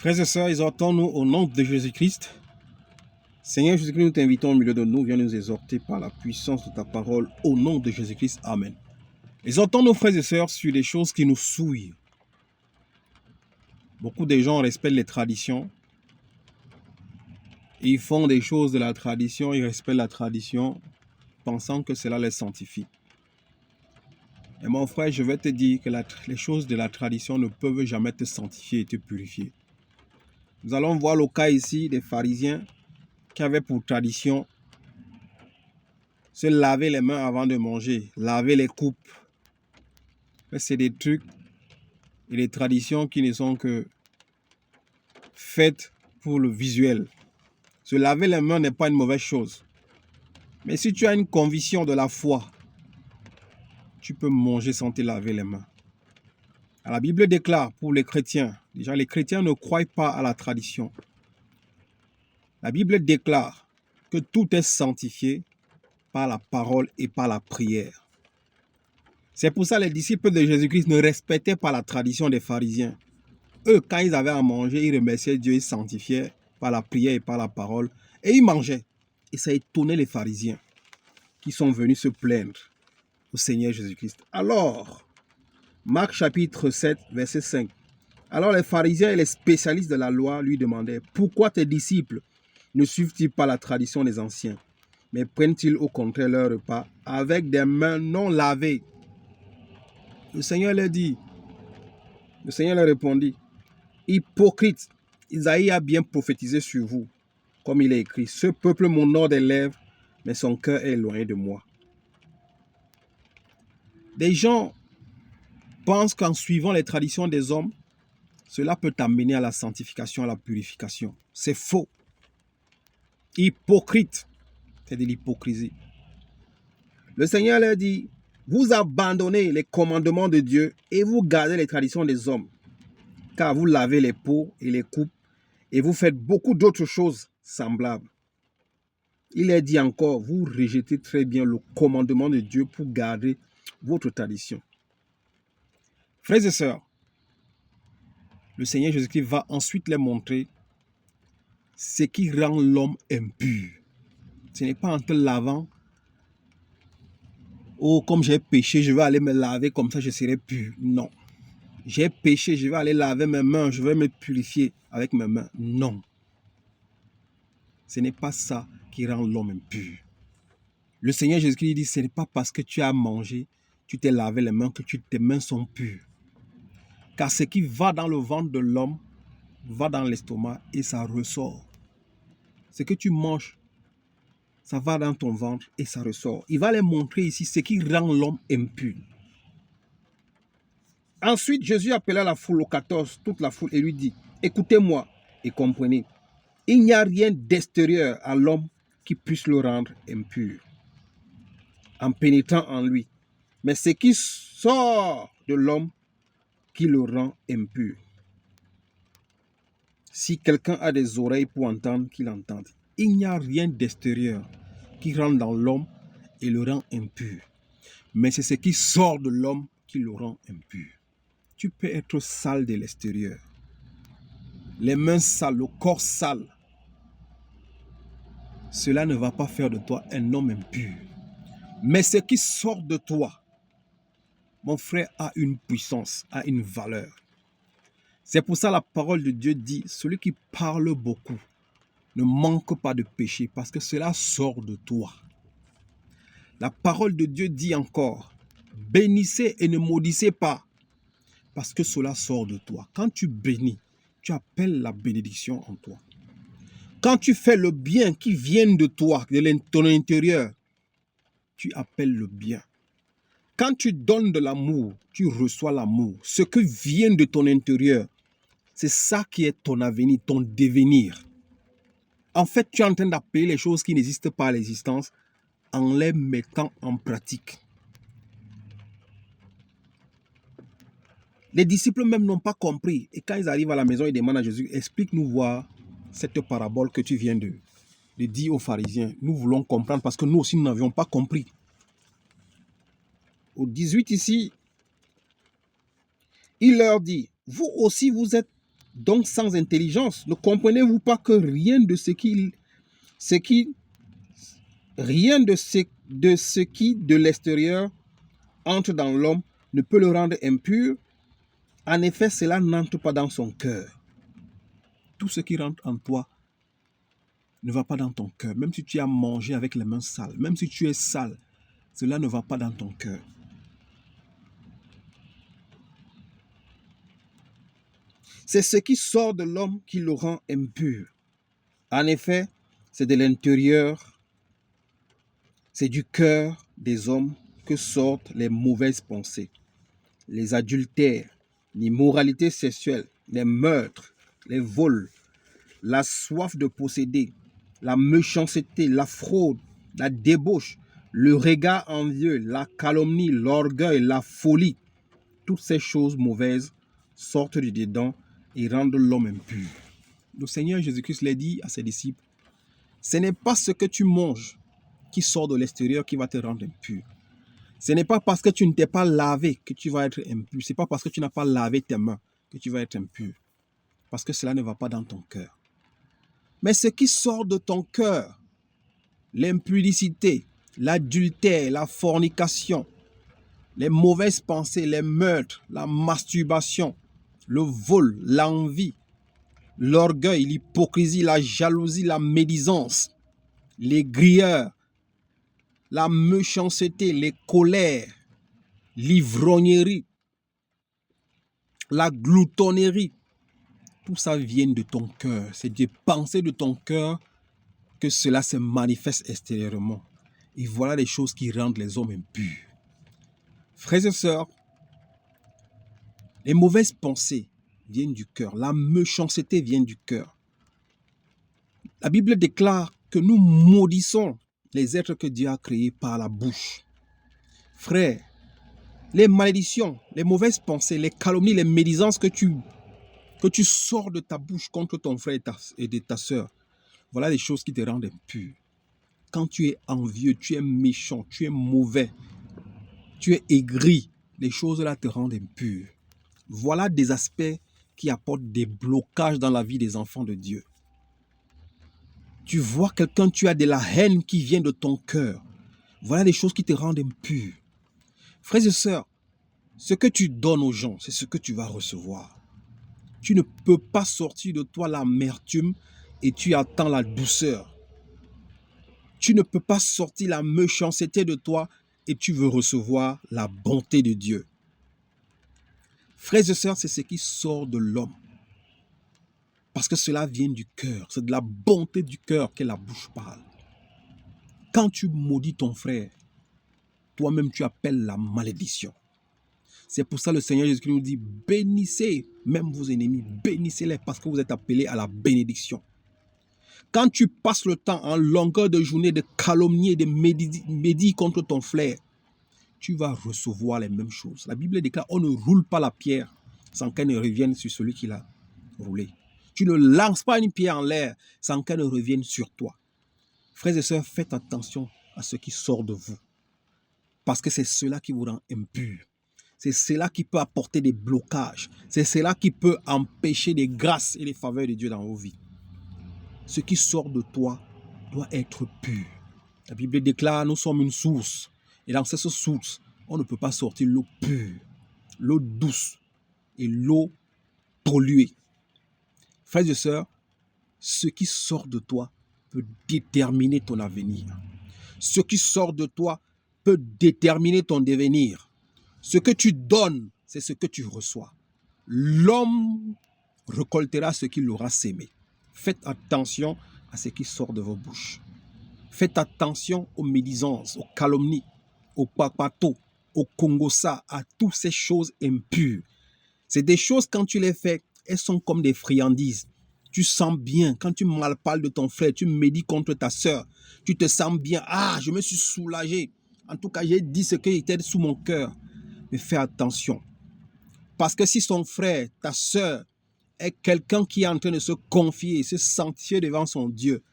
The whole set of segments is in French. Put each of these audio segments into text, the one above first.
Frères et sœurs, exhortons-nous au nom de Jésus-Christ. Seigneur Jésus-Christ, nous t'invitons au milieu de nous. Viens nous exhorter par la puissance de ta parole au nom de Jésus-Christ. Amen. Exhortons nos frères et sœurs sur les choses qui nous souillent. Beaucoup de gens respectent les traditions. Ils font des choses de la tradition, ils respectent la tradition, pensant que cela les sanctifie. Et mon frère, je vais te dire que les choses de la tradition ne peuvent jamais te sanctifier et te purifier. Nous allons voir le cas ici des pharisiens qui avaient pour tradition se laver les mains avant de manger, laver les coupes. C'est des trucs et des traditions qui ne sont que faites pour le visuel. Se laver les mains n'est pas une mauvaise chose. Mais si tu as une conviction de la foi, tu peux manger sans te laver les mains. La Bible déclare pour les chrétiens, déjà les chrétiens ne croient pas à la tradition. La Bible déclare que tout est sanctifié par la parole et par la prière. C'est pour ça que les disciples de Jésus-Christ ne respectaient pas la tradition des pharisiens. Eux, quand ils avaient à manger, ils remerciaient Dieu, ils sanctifiaient par la prière et par la parole, et ils mangeaient. Et ça étonnait les pharisiens qui sont venus se plaindre au Seigneur Jésus-Christ. Alors, Marc chapitre 7, verset 5. Alors les pharisiens et les spécialistes de la loi lui demandaient: pourquoi tes disciples ne suivent-ils pas la tradition des anciens, mais prennent-ils au contraire leur repas avec des mains non lavées? Le Seigneur leur répondit: hypocrite, Isaïe a bien prophétisé sur vous, comme il est écrit: ce peuple m'honore des lèvres, mais son cœur est éloigné de moi. Des gens pensent qu'en suivant les traditions des hommes, cela peut t'amener à la sanctification, à la purification. C'est faux. Hypocrite, c'est de l'hypocrisie. Le Seigneur leur dit: vous abandonnez les commandements de Dieu et vous gardez les traditions des hommes, car vous lavez les pots et les coupes et vous faites beaucoup d'autres choses semblables. Il est dit encore: vous rejetez très bien le commandement de Dieu pour garder votre tradition. Frères et sœurs, le Seigneur Jésus-Christ va ensuite les montrer ce qui rend l'homme impur. Ce n'est pas en te lavant: oh, comme j'ai péché, je vais aller me laver, comme ça je serai pur. Non. J'ai péché, je vais aller laver mes mains, je vais me purifier avec mes mains. Non. Ce n'est pas ça qui rend l'homme impur. Le Seigneur Jésus-Christ dit: ce n'est pas parce que tu as mangé, tu t'es lavé les mains, que tes mains sont pures. Car ce qui va dans le ventre de l'homme va dans l'estomac et ça ressort. Ce que tu manges, ça va dans ton ventre et ça ressort. Il va les montrer ici ce qui rend l'homme impur. Ensuite, Jésus appela la foule au 14, toute la foule, et lui dit: écoutez-moi et comprenez. Il n'y a rien d'extérieur à l'homme qui puisse le rendre impur en pénétrant en lui. Mais ce qui sort de l'homme qui le rend impur. Si quelqu'un a des oreilles pour entendre, qu'il entende. Il n'y a rien d'extérieur qui rentre dans l'homme et le rend impur. Mais c'est ce qui sort de l'homme qui le rend impur. Tu peux être sale de l'extérieur. Les mains sales, le corps sale. Cela ne va pas faire de toi un homme impur. Mais ce qui sort de toi, mon frère, a une puissance, a une valeur. C'est pour ça la parole de Dieu dit: celui qui parle beaucoup ne manque pas de péché, parce que cela sort de toi. La parole de Dieu dit encore: bénissez et ne maudissez pas, parce que cela sort de toi. Quand tu bénis, tu appelles la bénédiction en toi. Quand tu fais le bien qui vient de toi, de ton intérieur, tu appelles le bien. Quand tu donnes de l'amour, tu reçois l'amour. Ce que vient de ton intérieur, c'est ça qui est ton avenir, ton devenir. En fait, tu es en train d'appeler les choses qui n'existent pas à l'existence en les mettant en pratique. Les disciples même n'ont pas compris. Et quand ils arrivent à la maison, ils demandent à Jésus: explique-nous voir cette parabole que tu viens de dire aux pharisiens. Nous voulons comprendre, parce que nous aussi, nous n'avions pas compris. Au 18 ici, il leur dit: vous aussi, vous êtes donc sans intelligence. Ne comprenez-vous pas que rien de ce qui de l'extérieur entre dans l'homme ne peut le rendre impur? En effet, cela n'entre pas dans son cœur. Tout ce qui rentre en toi ne va pas dans ton cœur. Même si tu as mangé avec les mains sales, même si tu es sale, cela ne va pas dans ton cœur. C'est ce qui sort de l'homme qui le rend impur. En effet, c'est de l'intérieur, c'est du cœur des hommes que sortent les mauvaises pensées, les adultères, l'immoralité sexuelle, les meurtres, les vols, la soif de posséder, la méchanceté, la fraude, la débauche, le regard envieux, la calomnie, l'orgueil, la folie. Toutes ces choses mauvaises sortent du dedans et rendent l'homme impur. Le Seigneur Jésus-Christ l'a dit à ses disciples, ce n'est pas ce que tu manges qui sort de l'extérieur qui va te rendre impur. Ce n'est pas parce que tu ne t'es pas lavé que tu vas être impur. Ce n'est pas parce que tu n'as pas lavé tes mains que tu vas être impur. Parce que cela ne va pas dans ton cœur. Mais ce qui sort de ton cœur, l'impudicité, l'adultère, la fornication, les mauvaises pensées, les meurtres, la masturbation, le vol, l'envie, l'orgueil, l'hypocrisie, la jalousie, la médisance, les grieurs, la méchanceté, les colères, l'ivrognerie, la gloutonnerie, tout ça vient de ton cœur. C'est des pensées de ton cœur que cela se manifeste extérieurement. Et voilà les choses qui rendent les hommes impurs. Frères et sœurs, les mauvaises pensées viennent du cœur. La méchanceté vient du cœur. La Bible déclare que nous maudissons les êtres que Dieu a créés par la bouche. Frères, les malédictions, les mauvaises pensées, les calomnies, les médisances que tu sors de ta bouche contre ton frère et de ta sœur, voilà les choses qui te rendent impur. Quand tu es envieux, tu es méchant, tu es mauvais, tu es aigri, les choses-là te rendent impur. Voilà des aspects qui apportent des blocages dans la vie des enfants de Dieu. Tu vois quelqu'un, tu as de la haine qui vient de ton cœur. Voilà des choses qui te rendent impur. Frères et sœurs, ce que tu donnes aux gens, c'est ce que tu vas recevoir. Tu ne peux pas sortir de toi l'amertume et tu attends la douceur. Tu ne peux pas sortir la méchanceté de toi et tu veux recevoir la bonté de Dieu. Frères et sœurs, c'est ce qui sort de l'homme. Parce que cela vient du cœur. C'est de la bonté du cœur que la bouche parle. Quand tu maudis ton frère, toi-même tu appelles la malédiction. C'est pour ça que le Seigneur Jésus nous dit, bénissez même vos ennemis, bénissez-les parce que vous êtes appelés à la bénédiction. Quand tu passes le temps en longueur de journée de calomnier, de médire contre ton frère, tu vas recevoir les mêmes choses. La Bible déclare, on ne roule pas la pierre sans qu'elle ne revienne sur celui qui l'a roulée. Tu ne lances pas une pierre en l'air sans qu'elle ne revienne sur toi. Frères et sœurs, faites attention à ce qui sort de vous. Parce que c'est cela qui vous rend impur. C'est cela qui peut apporter des blocages. C'est cela qui peut empêcher les grâces et les faveurs de Dieu dans vos vies. Ce qui sort de toi doit être pur. La Bible déclare, nous sommes une source. Et dans cette source, on ne peut pas sortir l'eau pure, l'eau douce et l'eau polluée. Frères et sœurs, ce qui sort de toi peut déterminer ton avenir. Ce qui sort de toi peut déterminer ton devenir. Ce que tu donnes, c'est ce que tu reçois. L'homme récoltera ce qu'il aura sémé. Faites attention à ce qui sort de vos bouches. Faites attention aux médisances, aux calomnies, aux papatos, aux congossa, à toutes ces choses impures. C'est des choses, quand tu les fais, elles sont comme des friandises. Tu sens bien, quand tu mal parles de ton frère, tu médis contre ta sœur, tu te sens bien. Ah, je me suis soulagé. En tout cas, j'ai dit ce qui était sous mon cœur. Mais fais attention. Parce que si son frère, ta sœur, est quelqu'un qui est en train de se confier, se sentir devant son Dieu,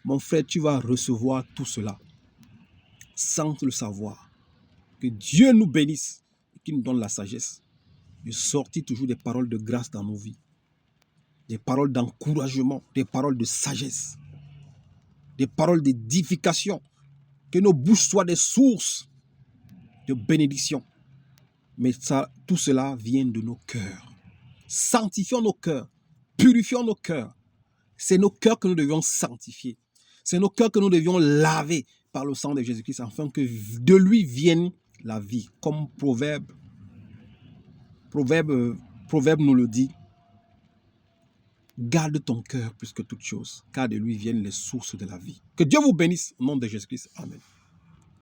mon frère, tu vas recevoir tout cela sans le savoir. Que Dieu nous bénisse et qu'il nous donne la sagesse de sortir toujours des paroles de grâce dans nos vies. des paroles d'encouragement, des paroles de sagesse, des paroles d'édification. Que nos bouches soient des sources de bénédiction. Mais ça, tout cela vient de nos cœurs. Sanctifions nos cœurs, purifions nos cœurs. C'est nos cœurs que nous devions sanctifier. C'est nos cœurs que nous devions laver par le sang de Jésus-Christ, afin que de lui vienne la vie. Comme Proverbe nous le dit. Garde ton cœur plus que toute chose, car de lui viennent les sources de la vie. Que Dieu vous bénisse au nom de Jésus-Christ. Amen.